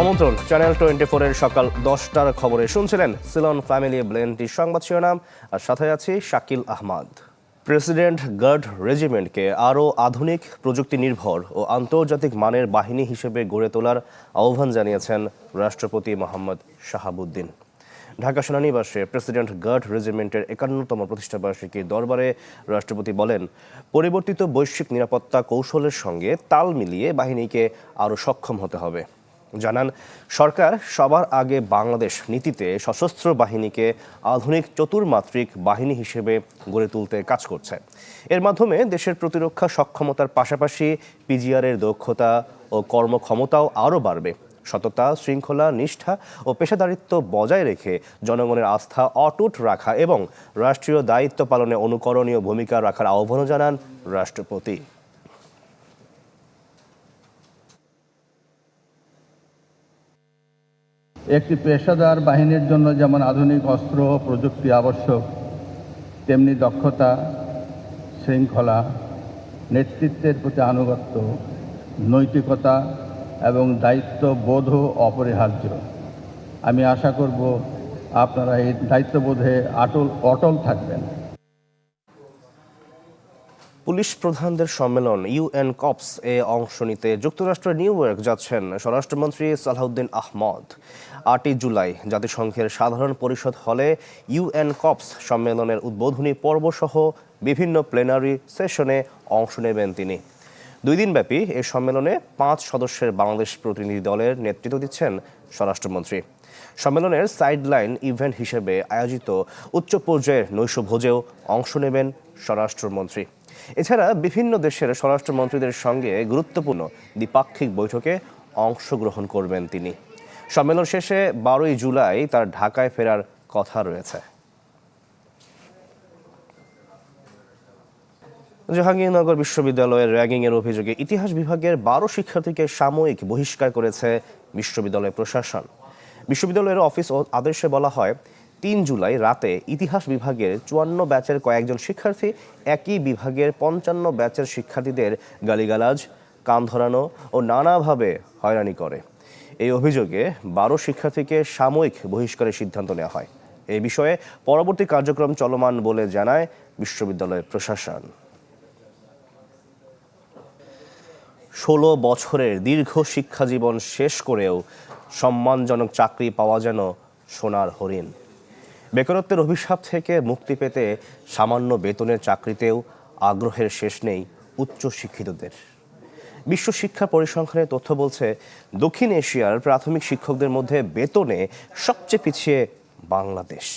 আমন্ত্রণ চ্যানেল 24-এর সকাল 10টার খবরে শুনছিলেন সিলন ফ্যামিলি ব্লেন্ডটির সংবাদ শিরোনাম আর সাথে আছি শাকিল আহমদ। প্রেসিডেন্ট গার্ড রেজিমেন্টকে আরও আধুনিক প্রযুক্তি নির্ভর ও আন্তর্জাতিক মানের বাহিনী হিসেবে গড়ে তোলার আহ্বান জানিয়েছেন রাষ্ট্রপতি মোহাম্মদ শাহাবুদ্দিন। ঢাকা সেনানিবাসে প্রেসিডেন্ট গার্ড রেজিমেন্টের 51তম প্রতিষ্ঠাবার্ষিকীর দরবারে রাষ্ট্রপতি বলেন, পরিবর্তিত বৈশ্বিক নিরাপত্তা কৌশলের সঙ্গে তাল মিলিয়ে বাহিনীকে আরও সক্ষম হতে হবে। জানান, সরকার সবার আগে বাংলাদেশ নীতিতে সশস্ত্র বাহিনীকে আধুনিক চতুর্মাত্রিক বাহিনী হিসেবে গড়ে তুলতে কাজ করছে। এর মাধ্যমে দেশের প্রতিরক্ষা সক্ষমতার পাশাপাশি পিজিআরের দক্ষতা ও কর্মক্ষমতাও আরও বাড়বে। সততা, শৃঙ্খলা, নিষ্ঠা ও পেশাদারিত্ব বজায় রেখে জনগণের আস্থা অটুট রাখা এবং রাষ্ট্রীয় দায়িত্ব পালনে অনুকরণীয় ভূমিকা রাখার আহ্বানও জানান রাষ্ট্রপতি। একটি পেশাদার বাহিনীর জন্য যেমন আধুনিক অস্ত্র ও প্রযুক্তি আবশ্যক, তেমনি দক্ষতা, শৃঙ্খলা, নেতৃত্বের প্রতি আনুগত্য, নৈতিকতা এবং দায়িত্ববোধও অপরিহার্য। আমি আশা করব আপনারা এই দায়িত্ববোধে অটল থাকবেন। পুলিশ প্রধানদের সম্মেলন ইউএন কপস এ অংশ নিতে যুক্তরাষ্ট্রের নিউ ইয়র্ক যাচ্ছেন স্বরাষ্ট্রমন্ত্রী সালাউদ্দিন আহমদ। 8 জুলাই জাতিসংঘের সাধারণ পরিষদ হলে ইউএন কপস সম্মেলনের উদ্বোধনী পর্বসহ বিভিন্ন প্লেনারি সেশনে অংশ নেবেন তিনি। 2 দিনব্যাপী এ সম্মেলনে 5 সদস্যের বাংলাদেশ প্রতিনিধি দলের নেতৃত্ব দিচ্ছেন স্বরাষ্ট্রমন্ত্রী। সম্মেলনের সাইডলাইন ইভেন্ট হিসেবে আয়োজিত উচ্চ পর্যায়ের নৈশভোজেও অংশ নেবেন স্বরাষ্ট্রমন্ত্রী। এছাড়া বিভিন্ন দেশের স্বরাষ্ট্রমন্ত্রীদের সঙ্গে গুরুত্বপূর্ণ দ্বিপাক্ষিক বৈঠকে অংশগ্রহণ করবেন তিনি। সম্মেলন শেষে 12 জুলাই তার ঢাকায় ফেরার কথা রয়েছে। জাহাঙ্গীরনগর বিশ্ববিদ্যালয়ের র্যাগিংয়ের অভিযোগে ইতিহাস বিভাগের 12 শিক্ষার্থীকে সাময়িক বহিষ্কার করেছে বিশ্ববিদ্যালয় প্রশাসন। বিশ্ববিদ্যালয়ের অফিস ও আদেশে বলা হয়, 3 জুলাই রাতে ইতিহাস বিভাগের 54 ব্যাচের কয়েকজন শিক্ষার্থী একই বিভাগের 55 ব্যাচের শিক্ষার্থীদের গালিগালাজ, কান ধরানো ও নানাভাবে হয়রানি করে। এই অভিযোগে 12 শিক্ষার্থীকে সাময়িক বহিষ্কারের সিদ্ধান্ত নেওয়া হয়। এই বিষয়ে পরবর্তী কার্যক্রম চলমান বলে জানায় বিশ্ববিদ্যালয় প্রশাসন। 16 বছরের দীর্ঘ শিক্ষাজীবন শেষ করেও সম্মানজনক চাকরি পাওয়া যেন সোনার হরিণ। বেকারত্বের অভিশাপ থেকে মুক্তি পেতে সামান্য বেতনের চাকরিতেও আগ্রহের শেষ নেই উচ্চশিক্ষিতদের। বিশ্ব শিক্ষা পরিসংখ্যানের তথ্য বলছে, দক্ষিণ এশিয়ার প্রাথমিক শিক্ষকদের মধ্যে বেতনে সবচেয়ে পিছিয়ে বাংলাদেশ।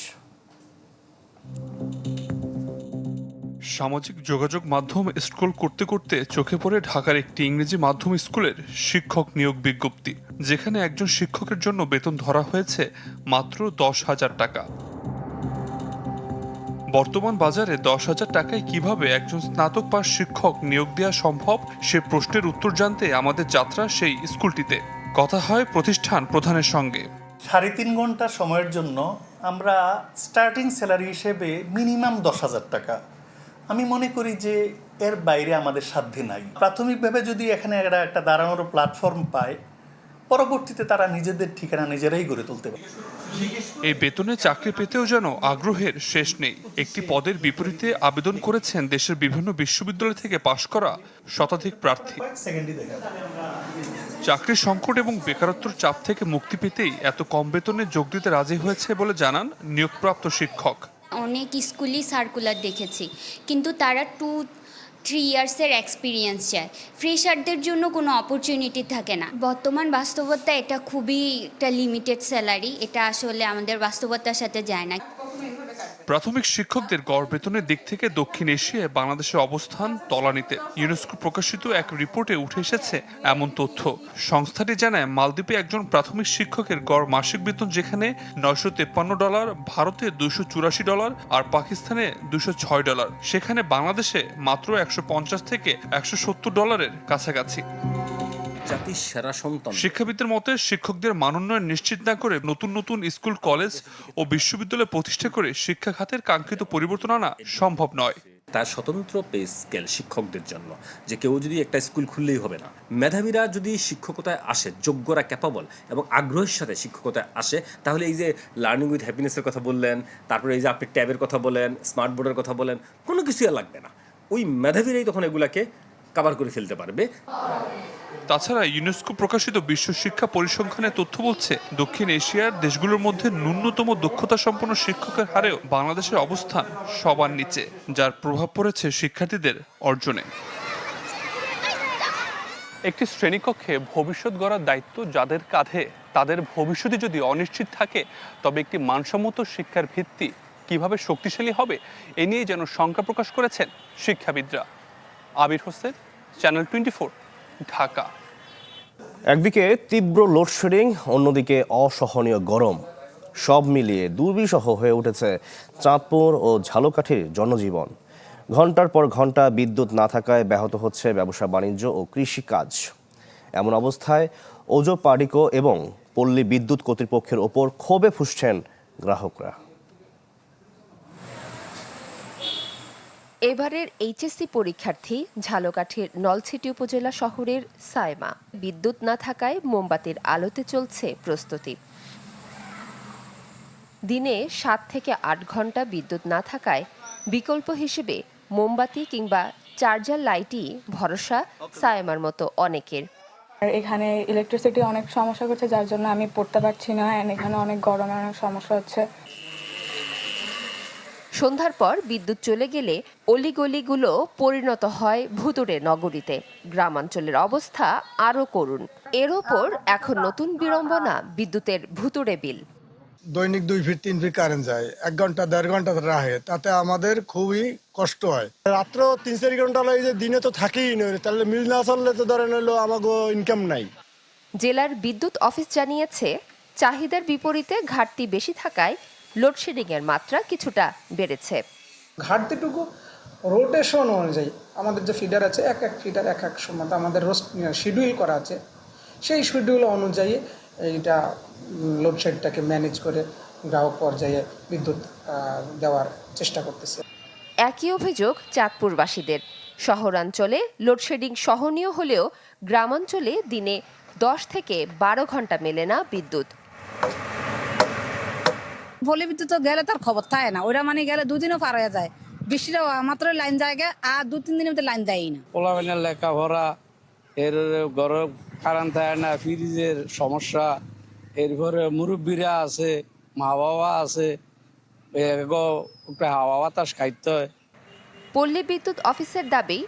সামাজিক যোগাযোগ মাধ্যম স্ক্রল করতে করতে চোখে পড়ে ঢাকার একটি ইংরেজি মাধ্যম স্কুলের শিক্ষক নিয়োগ বিজ্ঞপ্তি, যেখানে একজন শিক্ষকের জন্য বেতন ধরা হয়েছে মাত্র 10,000 টাকা। বর্তমান বাজারে 10,000 টাকায় কিভাবে একজন স্নাতক পাস শিক্ষক নিয়োগ দেওয়া সম্ভব, সে প্রশ্নের উত্তর জানতে আমাদের যাত্রা সেই স্কুলটিতে। কথা হয় প্রতিষ্ঠান প্রধানের সঙ্গে। 3.5 ঘন্টা সময়ের জন্য আমরা স্টার্টিং স্যালারি হিসেবে মিনিমাম 10,000 টাকা। আমি মনে করি যে এর বাইরে আমাদের সাধ্যে নাই। প্রাথমিকভাবে যদি এখানে একটা দাঁড়ানোর প্ল্যাটফর্ম পায়, পরবর্তীতে তারা নিজেদের ঠিকানা নিজেরাই গড়ে তুলতে পারে। এই বেতনে চাকরি পেতেও যেন আগ্রহের শেষ নেই। একটি পদের বিপরীতে আবেদন করেছেন দেশের বিভিন্ন বিশ্ববিদ্যালয় থেকে পাশ করা শতাধিক প্রার্থী। চাকরির সংকট এবং বেকারত্বের চাপ থেকে মুক্তি পেতেই এত কম বেতনে যোগ দিতে রাজি হয়েছে বলে জানান নিয়োগপ্রাপ্ত শিক্ষক। অনেক স্কুলই সার্কুলার দেখেছি, কিন্তু তারা 2-3 ইয়ার্সের এক্সপিরিয়েন্স চায়। ফ্রেশারদের জন্য কোনো অপরচুনিটি থাকে না। বর্তমান বাস্তবতা এটা খুবই একটা লিমিটেড স্যালারি, এটা আসলে আমাদের বাস্তবতার সাথে যায় না। প্রাথমিক শিক্ষকদের গড় বেতনের দিক থেকে দক্ষিণ এশিয়ায় বাংলাদেশের অবস্থান তলানিতে। ইউনেস্কো প্রকাশিত এক রিপোর্টে উঠে এসেছে এমন তথ্য। সংস্থাটি জানায়, মালদ্বীপে একজন প্রাথমিক শিক্ষকের গড় মাসিক বেতন যেখানে $953, ভারতে $284 আর পাকিস্তানে $206, সেখানে বাংলাদেশে মাত্র $150 থেকে $170 কাছাকাছি। জাতির সেরা সন্তান। শিক্ষাবিদদের মতে, শিক্ষকদের মানোন্নয়ন নিশ্চিত না করে নতুন নতুন স্কুল, কলেজ ও বিশ্ববিদ্যালয় প্রতিষ্ঠা করে শিক্ষা খাতের কাঙ্ক্ষিত পরিবর্তন আনা সম্ভব নয়। একটা স্বতন্ত্র পে স্কেল শিক্ষকদের জন্য, যে কেউ যদি একটা স্কুল খুললেই হবে না। মেধাবীরা যদি শিক্ষকতায় আসে, যোগ্যরা ক্যাপাবল এবং আগ্রহের সাথে শিক্ষকতায় আসে, তাহলে এই যে লার্নিং উইথ হ্যাপিনেসের কথা বললেন, তারপরে এই যে আপনি ট্যাবের কথা বলেন, স্মার্ট বোর্ডের কথা বলেন, কোনো কিছুই আর লাগবে না। ওই মেধাবীরাই তখন এগুলাকে কাভার করে ফেলতে পারবে। তাছাড়া ইউনেস্কো প্রকাশিত বিশ্ব শিক্ষা পরিসংখ্যানের তথ্য বলছে, দক্ষিণ এশিয়ার দেশগুলোর মধ্যে ন্যূনতম দক্ষতা সম্পন্ন শিক্ষকের হারেও বাংলাদেশের অবস্থান সবার নিচে, যার প্রভাব পড়েছে শিক্ষার্থীদের অর্জনে। একটি শ্রেণীকক্ষে ভবিষ্যৎ গড়ার দায়িত্ব যাদের কাঁধে, তাদের ভবিষ্যতে যদি অনিশ্চিত থাকে, তবে একটি মানসম্মত শিক্ষার ভিত্তি কিভাবে শক্তিশালী হবে, এ নিয়ে যেন শঙ্কা প্রকাশ করেছেন শিক্ষাবিদরা। আবির হোসেন, চ্যানেল 24, ঢাকা। একদিকে তীব্র লোডশেডিং, অন্যদিকে অসহনীয় গরম, সব মিলিয়ে দুর্বিষহ হয়ে উঠেছে চাঁদপুর ও ঝালকাঠির জনজীবন। ঘন্টার পর ঘন্টা বিদ্যুৎ না থাকায় ব্যাহত হচ্ছে ব্যবসা বাণিজ্য ও কৃষিকাজ। এমন অবস্থায় ওজো পাডিকো এবং পল্লী বিদ্যুৎ কর্তৃপক্ষের ওপর ক্ষোভে ফুঁসছেন গ্রাহকরা। এবারের এইচএসসি পরীক্ষার্থী ঝালকাঠির নলছিটি উপজেলা শহরের সায়মা। বিদ্যুৎ না থাকায় মোমবাতির আলোতে চলছে প্রস্তুতি। দিনে 7 থেকে 8 ঘন্টা বিদ্যুৎ না থাকায় বিকল্প হিসেবে মোমবাতি কিংবা চার্জার লাইটই ভরসা সায়মার মতো অনেকের। আর এখানে ইলেকট্রিসিটি অনেক সমস্যা করছে, যার জন্য আমি পড়তে পারছি না। এখানে অনেক গরমের অনেক সমস্যা হচ্ছে। সন্ধ্যার পর বিদ্যুৎ চলে গেলে অলিগলিগুলো পরিণত হয় ভুতুড়ে নগরীতে। গ্রামাঞ্চলের অবস্থা আরও করুণ। এর ওপর এখন নতুন বিড়ম্বনা বিদ্যুতের ভুতুড়ে বিল। দৈনিক 2 ফিট 3 ফিট কারেন্ট যায়, 1 ঘন্টা 1.5 ঘন্টা রাহে, তাতে আমাদের খুবই কষ্ট হয়। রাত্র 3-4 ঘন্টা লাগে, যে দিনে তো থাকেই না, তাহলে মিল না চললে তো ধরেন হলো আমাকে ইনকাম নাই। জেলার বিদ্যুৎ অফিস জানিয়েছে, চাহিদার বিপরীতে ঘাটতি বেশি থাকায় লোডশেডিং এর মাত্রা কিছুটা বেড়েছে। ঘাটতিটুকু রোটেশন অনুযায়ী আমাদের যে ফিডার আছে, এক এক ফিডার এক এক সময় আমাদের শিডিউল করা আছে, সেই শিডিউল অনুযায়ী এইটা লোডশেডটাকে ম্যানেজ করে গ্রাহক পর্যায়ে বিদ্যুৎ দেওয়ার চেষ্টা করতেছে। একই অভিযোগ চাঁদপুরবাসীদের। শহরাঞ্চলে লোডশেডিং সহনীয় হলেও গ্রামাঞ্চলে দিনে 10 থেকে 12 ঘন্টা মেলে না বিদ্যুৎ। বলে বিদ্যুৎ তো গেলে তার খবর থাকে না, ওরা মানে গেলে 2 দিনও পার হয়ে যায়। বৃষ্টিটা মাত্র লাইন যায়, আর 2-3 দিনের মধ্যে লাইন দেয়ই না। পোলাবেনের লেখাপড়া, এর ঘরে কারেন্ট থাকে না, ফ্রিজের সমস্যা, এরপরে মুরব্বীরা আছে, মা বাবা আছে, হাওয়া বাতাস খাইতে হয়। পল্লী বিদ্যুৎ অফিসের দাবি,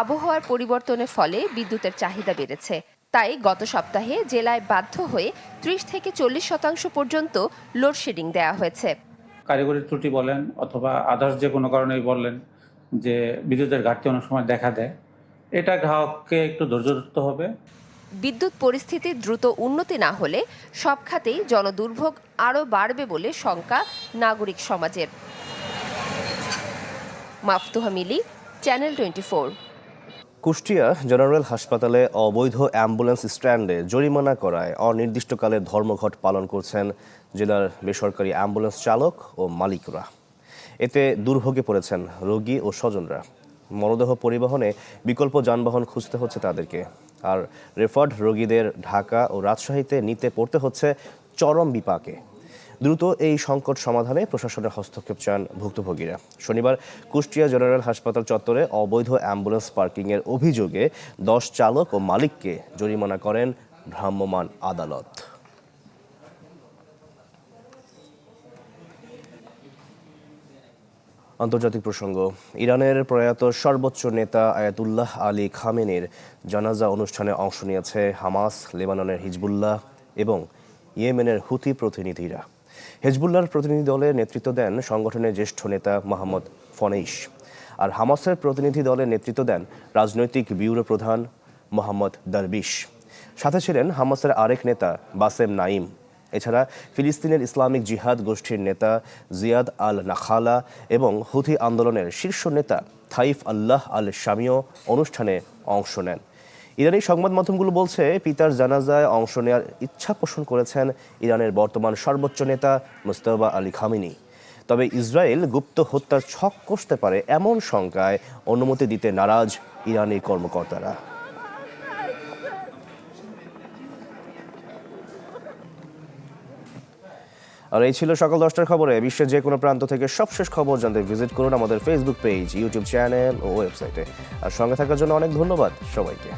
আবহাওয়ার পরিবর্তনের ফলে বিদ্যুতের চাহিদা বেড়েছে। তাই গত সপ্তাহে জেলায় বাধ্য হয়ে 30 থেকে 40% পর্যন্ত লোডশেডিং দেওয়া হয়েছে। কারিগরি ত্রুটি বলেন অথবা আদার্স যে কোনো কারণেই বললেন যে বিদ্যুতের ঘাটতি অনেক সময় দেখা দেয়, এটা গ্রাহককে একটু ধৈর্য ধরতে হবে। বিদ্যুৎ পরিস্থিতি দ্রুত উন্নতি না হলে সব খাতেই জনদুর্ভোগ আরও বাড়বে বলে শঙ্কা নাগরিক সমাজের। মাফতুহা মিলি, চ্যানেল 24। কুষ্টিয়া জেনারেল হাসপাতালে অবৈধ অ্যাম্বুলেন্স স্ট্যান্ডে জরিমানা করায় অনির্দিষ্টকালের ধর্মঘট পালন করছেন জেলার বেসরকারি অ্যাম্বুলেন্স চালক ও মালিকরা। এতে দুর্ভোগে পড়েছেন রোগী ও স্বজনরা। মরদেহ পরিবহনে বিকল্প যানবাহন খুঁজতে হচ্ছে তাদেরকে, আর রেফার্ড রোগীদের ঢাকা ও রাজশাহীতে নিতে পড়তে হচ্ছে চরম বিপাকে। দ্রুত এই সংকট সমাধানে প্রশাসনের হস্তক্ষেপ চান ভুক্তভোগীরা। শনিবার কুষ্টিয়া জেনারেল হাসপাতাল চত্বরে অবৈধ অ্যাম্বুলেন্স পার্কিংয়ের অভিযোগে 10 চালক ও মালিককে জরিমানা করেন ভ্রাম্যমাণ আদালত। আন্তর্জাতিক প্রসঙ্গ, ইরানের প্রয়াত সর্বোচ্চ নেতা আয়াতুল্লাহ আলী খামেনির জানাজা অনুষ্ঠানে অংশ নিয়েছে হামাস, লেবাননের হিজবুল্লাহ এবং ইয়েমেনের হুথি প্রতিনিধিরা। হিজবুল্লাহর প্রতিনিধি দলে নেতৃত্ব দেন সংগঠনের জ্যেষ্ঠ নেতা মোহাম্মদ ফনেইশ, আর হামাসের প্রতিনিধি দলে নেতৃত্ব দেন রাজনৈতিক ব্যুরো প্রধান মোহাম্মদ দারবিশ। সাথে ছিলেন হামাসের আরেক নেতা বাসেম নাইম। এছাড়া ফিলিস্তিনের ইসলামিক জিহাদ গোষ্ঠীর নেতা জিয়াদ আল নাখালা এবং হুথি আন্দোলনের শীর্ষ নেতা থাইফ আল্লাহ আল শামিও অনুষ্ঠানে অংশ নেন। ইরানি সংবাদ মাধ্যমগুলো বলছে, পিতার জানাজায় অংশ নেওয়ার ইচ্ছা পোষণ করেছেন ইরানের বর্তমান সর্বোচ্চ নেতা মুজতবা আলী খামেনি। তবে ইসরায়েল গুপ্ত হত্যার ছক কষতে পারে এমন শঙ্কায় অনুমতি দিতে নারাজ ইরানি কর্মকর্তারা। আর এই ছিল সকাল 10টার খবরে। বিশ্বের যে কোনো প্রান্ত থেকে সবশেষ খবর জানতে ভিজিট করুন আমাদের ফেসবুক পেজ, ইউটিউব চ্যানেল ও ওয়েবসাইটে। আর সঙ্গে থাকার জন্য অনেক ধন্যবাদ সবাইকে।